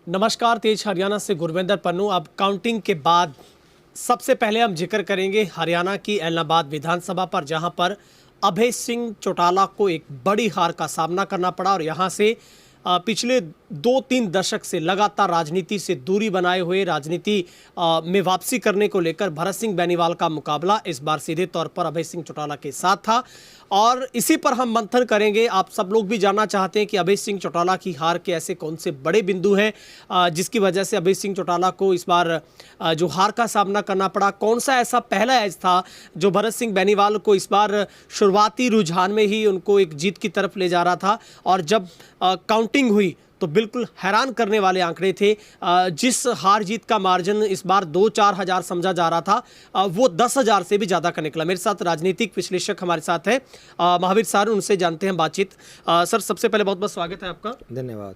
नमस्कार, तेज हरियाणा से गुरविंदर पन्नू। अब काउंटिंग के बाद सबसे पहले हम जिक्र करेंगे हरियाणा की एलनाबाद विधानसभा पर, जहां पर अभय सिंह चौटाला को एक बड़ी हार का सामना करना पड़ा और यहां से पिछले 2-3 दशक से लगातार राजनीति से दूरी बनाए हुए राजनीति में वापसी करने को लेकर भरत सिंह बेनीवाल का मुकाबला इस बार सीधे तौर पर अभय सिंह चौटाला के साथ था और इसी पर हम मंथन करेंगे। आप सब लोग भी जानना चाहते हैं कि अभय सिंह चौटाला की हार के ऐसे कौन से बड़े बिंदु हैं जिसकी वजह से अभय सिंह चौटाला को इस बार जो हार का सामना करना पड़ा। कौन सा ऐसा पहला एज था जो भरत सिंह बेनीवाल को इस बार शुरुआती रुझान में ही उनको एक जीत की तरफ ले जा रहा था और जब काउंटिंग हुई तो बिल्कुल हैरान करने वाले आंकड़े थे। जिस हार जीत का मार्जिन इस बार 2-4 हज़ार समझा जा रहा था वो 10,000 से भी ज़्यादा का निकला। मेरे साथ राजनीतिक विश्लेषक हमारे साथ है महावीर सर, उनसे जानते हैं बातचीत। सर, सबसे पहले बहुत बहुत स्वागत है आपका। धन्यवाद।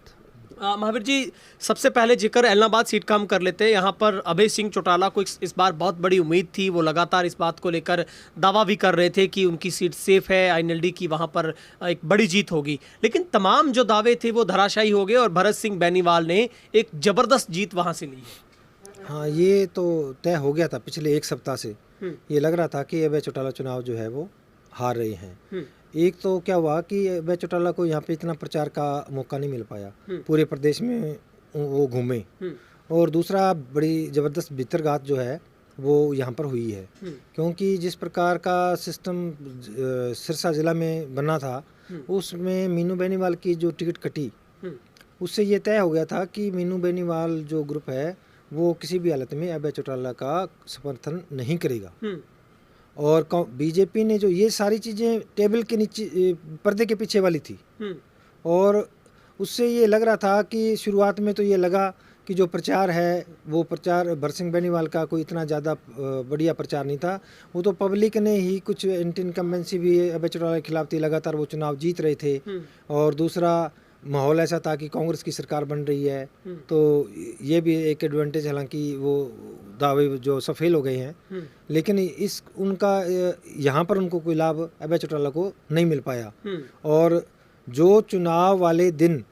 महावीर जी, सबसे पहले जिक्र एलनाबाद सीट का हम कर लेते हैं। यहाँ पर अभय सिंह चौटाला को इस बार बहुत बड़ी उम्मीद थी। वो लगातार इस बात को लेकर दावा भी कर रहे थे कि उनकी सीट सेफ है, आईएनएलडी की वहाँ पर एक बड़ी जीत होगी, लेकिन तमाम जो दावे थे वो धराशायी हो गए और भरत सिंह बेनीवाल ने एक ज़बरदस्त जीत वहाँ से ली है। हाँ, ये तो तय हो गया था पिछले एक सप्ताह से। ये लग रहा था कि अभय चौटाला चुनाव जो है वो हार रहे हैं। एक तो क्या हुआ कि अभय चौटाला को यहाँ पे इतना प्रचार का मौका नहीं मिल पाया, पूरे प्रदेश में वो घूमे, और दूसरा बड़ी ज़बरदस्त भीतरघात जो है वो यहाँ पर हुई है, क्योंकि जिस प्रकार का सिस्टम सिरसा ज़िला में बना था उसमें मीनू बेनीवाल की जो टिकट कटी उससे ये तय हो गया था कि मीनू बेनीवाल जो ग्रुप है वो किसी भी हालत में अभय चौटाला का समर्थन नहीं करेगा। और बीजेपी ने जो ये सारी चीज़ें टेबल के नीचे पर्दे के पीछे वाली थी, और उससे ये लग रहा था कि शुरुआत में तो ये लगा कि जो प्रचार है वो प्रचार भरत सिंह बेनीवाल का कोई इतना ज़्यादा बढ़िया प्रचार नहीं था। वो तो पब्लिक ने ही कुछ एंटी इनकम्बेंसी भी अभय चौटाला के खिलाफ थी, लगातार वो चुनाव जीत रहे थे, और दूसरा माहौल ऐसा था कि कांग्रेस की सरकार बन रही है, तो ये भी एक एडवांटेज, हालांकि वो दावे जो सफेल हो गए हैं, लेकिन इस उनका यहाँ पर उनको कोई लाभ अभय चौटाला को नहीं मिल पाया। और जो चुनाव वाले दिन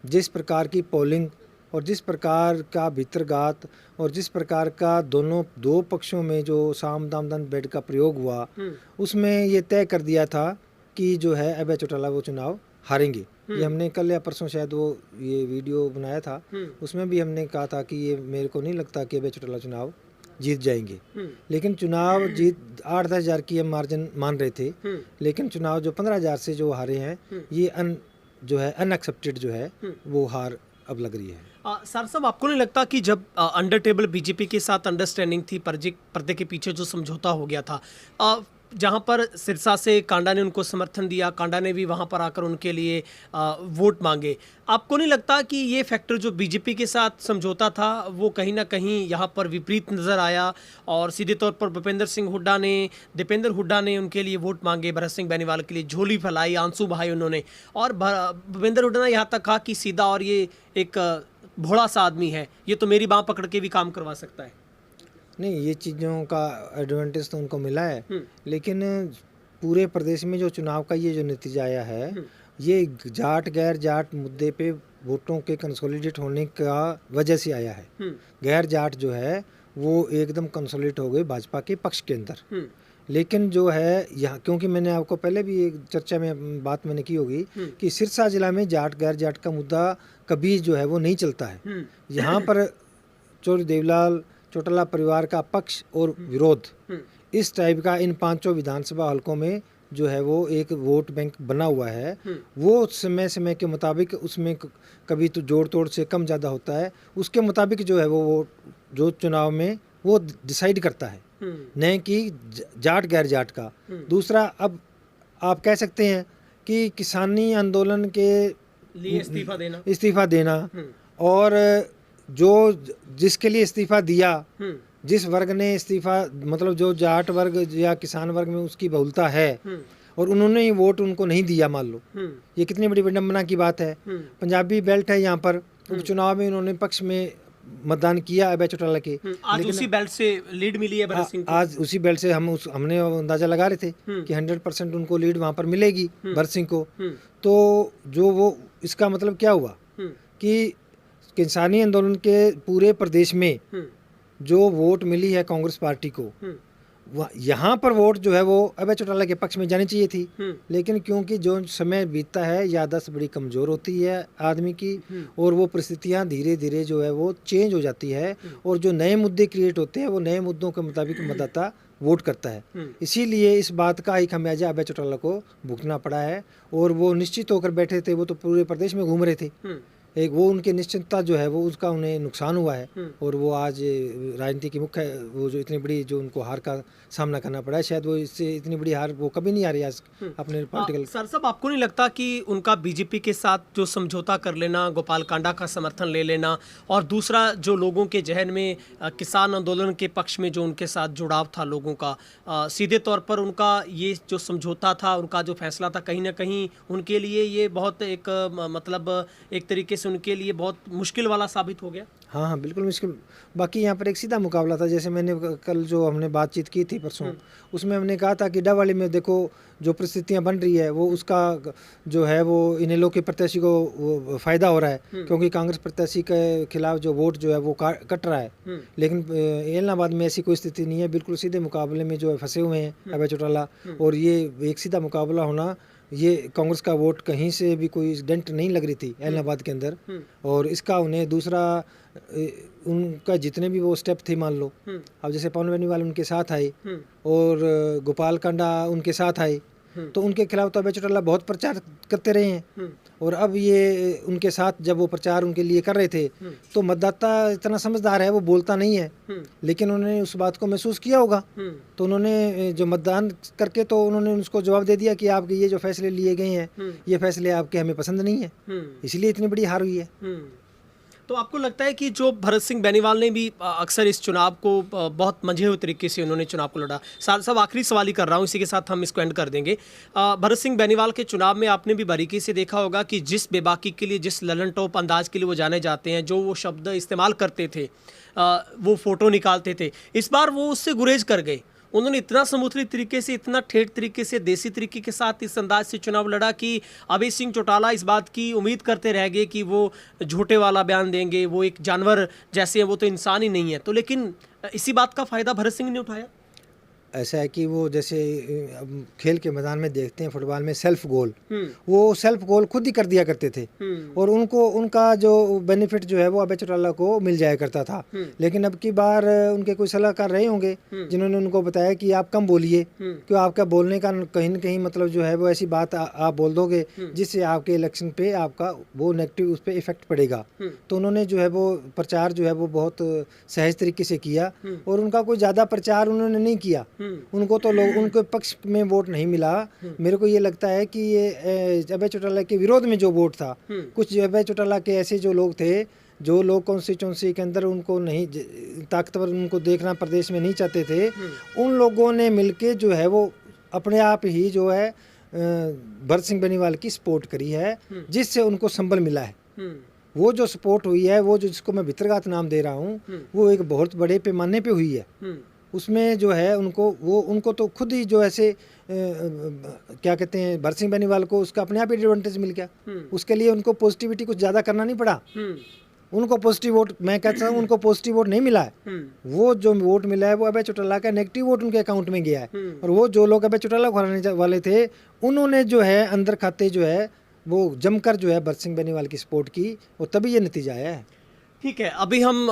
जिस प्रकार की पोलिंग और जिस प्रकार का भीतरघात और जिस प्रकार का दो पक्षों में जो साम दाम दंड भेद का प्रयोग हुआ, उसमें ये तय कर दिया था कि जो है अभय चौटाला वो चुनाव हारेंगे। ये हमने कल या परसों शायद वो ये वीडियो बनाया था, उसमें भी हमने कहा था कि ये मेरे को नहीं लगता कि अभय चौटाला चुनाव जीत जाएंगे, लेकिन चुनाव जीत 8-10 हज़ार की हम मार्जिन मान रहे थे, लेकिन चुनाव जो 15 हज़ार से जो हारे हैं ये जो है अनएक्सेप्टेड जो है वो हार अब लग रही है। सर साहब, आपको नहीं लगता कि जब अंडर टेबल बीजेपी के साथ अंडरस्टैंडिंग थी, पर्दे के पीछे जो समझौता हो गया था, जहां पर सिरसा से कांडा ने उनको समर्थन दिया, कांडा ने भी वहां पर आकर उनके लिए वोट मांगे, आपको नहीं लगता कि ये फैक्टर जो बीजेपी के साथ समझौता था वो कहीं ना कहीं यहां पर विपरीत नज़र आया और सीधे तौर पर दीपेंद्र हुड्डा ने उनके लिए वोट मांगे, भरत सिंह बेनीवाल के लिए झोली फैलाई, आंसू बहाए उन्होंने, और भूपेंद्र हुड्डा ने यहाँ तक कहा कि सीधा और ये एक भोला सा आदमी है, ये तो मेरी बाँह पकड़ के भी काम करवा सकता है। नहीं, ये चीज़ों का एडवांटेज तो उनको मिला है, लेकिन पूरे प्रदेश में जो चुनाव का ये जो नतीजा आया है, ये जाट गैर जाट मुद्दे पे वोटों के कंसोलिडेट होने का वजह से आया है। गैर जाट जो है वो एकदम कंसोलिडेट हो गए भाजपा के पक्ष के अंदर, लेकिन जो है यहाँ, क्योंकि मैंने आपको पहले भी एक चर्चा में बात मैंने की होगी कि सिरसा जिला में जाट गैर जाट का मुद्दा कभी जो है वो नहीं चलता है। यहाँ पर चौधरी देवलाल चौटाला परिवार का पक्ष और विरोध इस टाइप का इन 5 विधानसभा हलकों में जो है वो एक वोट बैंक बना हुआ है। वो समय के मुताबिक उसमें कभी तो जोड़ तोड़ से कम ज़्यादा होता है, उसके मुताबिक जो है वो जो चुनाव में वो डिसाइड करता है, नहीं कि जाट गैर जाट का। दूसरा, अब आप कह सकते हैं कि किसानी आंदोलन के लिए इस्तीफा देना और जो जिसके लिए इस्तीफा दिया, जिस वर्ग ने इस्तीफा, मतलब जो जाट वर्ग या किसान वर्ग में उसकी बहुलता है और उन्होंने ही वोट उनको नहीं दिया, मान लो, ये कितनी बड़ी विडंबना की बात है। पंजाबी बेल्ट है यहाँ पर, उपचुनाव में उन्होंने पक्ष में मतदान किया अभय चौटाला के, आज उसी बेल्ट से लीड मिली है भरत सिंह को। आज उसी बेल्ट से हमने अंदाजा लगा रहे थे कि 100% उनको लीड वहाँ पर मिलेगी भरत सिंह को। तो जो वो इसका मतलब क्या हुआ कि किसानी आंदोलन के पूरे प्रदेश में जो वोट मिली है कांग्रेस पार्टी को, यहाँ पर वोट जो है वो अभय चौटाला के पक्ष में जानी चाहिए थी। लेकिन क्योंकि जो समय बीतता है याददाश्त बड़ी कमज़ोर होती है आदमी की, और वो परिस्थितियाँ धीरे धीरे जो है वो चेंज हो जाती है, और जो नए मुद्दे क्रिएट होते हैं वो नए मुद्दों के मुताबिक मतदाता वोट करता है। इसीलिए इस बात का ही खमियाजा अभय चौटाला को भुगतना पड़ा है, और वो निश्चित होकर बैठे थे। वो तो पूरे प्रदेश में घूम रहे थे, एक वो उनकी निश्चितता जो है वो उसका उन्हें नुकसान हुआ है, और वो आज राजनीति की मुख्य वो जो इतनी बड़ी जो उनको हार का सामना करना पड़ा है, शायद वो इससे इतनी बड़ी हार वो कभी नहीं आ रही आज अपने पॉलिटिकल। सर साहब, आपको नहीं लगता कि उनका बीजेपी के साथ जो समझौता कर लेना, गोपाल कांडा का समर्थन ले लेना, और दूसरा जो लोगों के जहन में किसान आंदोलन के पक्ष में जो उनके साथ जुड़ाव था लोगों का, सीधे तौर पर उनका ये जो समझौता था, उनका जो फैसला था, कहीं ना कहीं उनके लिए ये बहुत एक मतलब एक तरीके से उनके लिए बहुत मुश्किल वाला साबित हो गया? हाँ हाँ, बिल्कुल मुश्किल। बाकी यहाँ पर एक सीधा मुकाबला था, जैसे मैंने कल जो हमने बातचीत की थी परसों, उसमें हमने कहा था कि डावाली में देखो जो परिस्थितियाँ बन रही है वो उसका जो है वो इनेलो के प्रत्याशी को फ़ायदा हो रहा है, क्योंकि कांग्रेस प्रत्याशी के खिलाफ जो वोट जो है वो कट रहा है। लेकिन इलाहाबाद में ऐसी कोई स्थिति नहीं है, बिल्कुल सीधे मुकाबले में जो है फंसे हुए हैं अभय चौटाला, और ये एक सीधा मुकाबला होना, ये कांग्रेस का वोट कहीं से भी कोई डेंट नहीं लग रही थी इलाहाबाद के अंदर। और इसका उन्हें दूसरा उनका जितने भी वो स्टेप थे, मान लो अब जैसे पवन बेनीवाल उनके साथ आए और गोपाल कांडा उनके साथ आए, तो उनके खिलाफ तो अभय चौटाला बहुत प्रचार करते रहे हैं, और अब ये उनके साथ जब वो प्रचार उनके लिए कर रहे थे तो मतदाता इतना समझदार है, वो बोलता नहीं है, लेकिन उन्होंने उस बात को महसूस किया होगा, तो उन्होंने जो मतदान करके तो उन्होंने उसको जवाब दे दिया कि आपके ये जो फैसले लिए गए हैं ये फैसले आपके हमें पसंद नहीं है, इसलिए इतनी बड़ी हार हुई है। तो आपको लगता है कि जो भरत सिंह बेनीवाल ने भी अक्सर इस चुनाव को बहुत मंझे हुए तरीके से उन्होंने चुनाव को लड़ा? सब आखिरी सवाल ही कर रहा हूँ, इसी के साथ हम इसको एंड कर देंगे। भरत सिंह बेनीवाल के चुनाव में आपने भी बारीकी से देखा होगा कि जिस बेबाकी के लिए, जिस ललन टॉप अंदाज के लिए वो जाने जाते हैं, जो वो शब्द इस्तेमाल करते थे, वो फोटो निकालते थे, इस बार वो उससे गुरेज कर गए। उन्होंने इतना समूथली तरीके से, इतना ठेठ तरीके से, देसी तरीके के साथ इस अंदाज से चुनाव लड़ा कि अभय सिंह चौटाला इस बात की उम्मीद करते रह गए कि वो झूठे वाला बयान देंगे, वो एक जानवर जैसे हैं, वो तो इंसान ही नहीं है। तो लेकिन इसी बात का फायदा भरत सिंह ने उठाया। ऐसा है कि वो जैसे अब खेल के मैदान में देखते हैं फुटबॉल में सेल्फ गोल, वो सेल्फ गोल खुद ही कर दिया करते थे, और उनको उनका जो बेनिफिट जो है वो अभय चौटाला को मिल जाया करता था। लेकिन अब की बार उनके कोई सलाहकार रहे होंगे जिन्होंने उनको बताया कि आप कम बोलिए, क्यों आपका बोलने का कहीं न कहीं मतलब जो है वो ऐसी बात आप बोल दोगे जिससे आपके इलेक्शन पे आपका वो नेगेटिव उस पर इफेक्ट पड़ेगा। तो उन्होंने जो है वो प्रचार जो है वो बहुत सहज तरीके से किया, और उनका कोई ज़्यादा प्रचार उन्होंने नहीं किया। उनको तो लोग उनके पक्ष में वोट नहीं मिला। मेरे को ये लगता है कि ये अभय चौटाला के विरोध में जो वोट था, कुछ अभय चौटाला के ऐसे जो लोग थे, जो लोग कॉन्स्टिट्यूंसी के अंदर उनको नहीं ताकतवर उनको देखना प्रदेश में नहीं चाहते थे, उन लोगों ने मिलके जो है वो अपने आप ही जो है भरत सिंह बेनीवाल की सपोर्ट करी है, जिससे उनको संबल मिला है। वो जो सपोर्ट हुई है, वो जो जिसको मैं भितरघात नाम दे रहा हूँ, वो एक बहुत बड़े पैमाने पे हुई है। उसमें जो है उनको तो खुद ही जो ऐसे क्या कहते हैं, भरत सिंह बेनीवाल को उसका अपने आप ही एडवांटेज मिल गया। उसके लिए उनको पॉजिटिविटी कुछ ज़्यादा करना नहीं पड़ा। उनको पॉजिटिव वोट, मैं कहता हूँ उनको पॉजिटिव वोट नहीं मिला है। वो जो वोट मिला है वो अभय चौटाला का नेगेटिव वोट उनके अकाउंट में गया है, और वो जो लोग अभय चौटाला को हराने वाले थे उन्होंने जो है अंदर खाते जो है वो जमकर जो है भरत सिंह बेनीवाल की सपोर्ट की, और तभी ये नतीजा आया है। ठीक है, अभी हम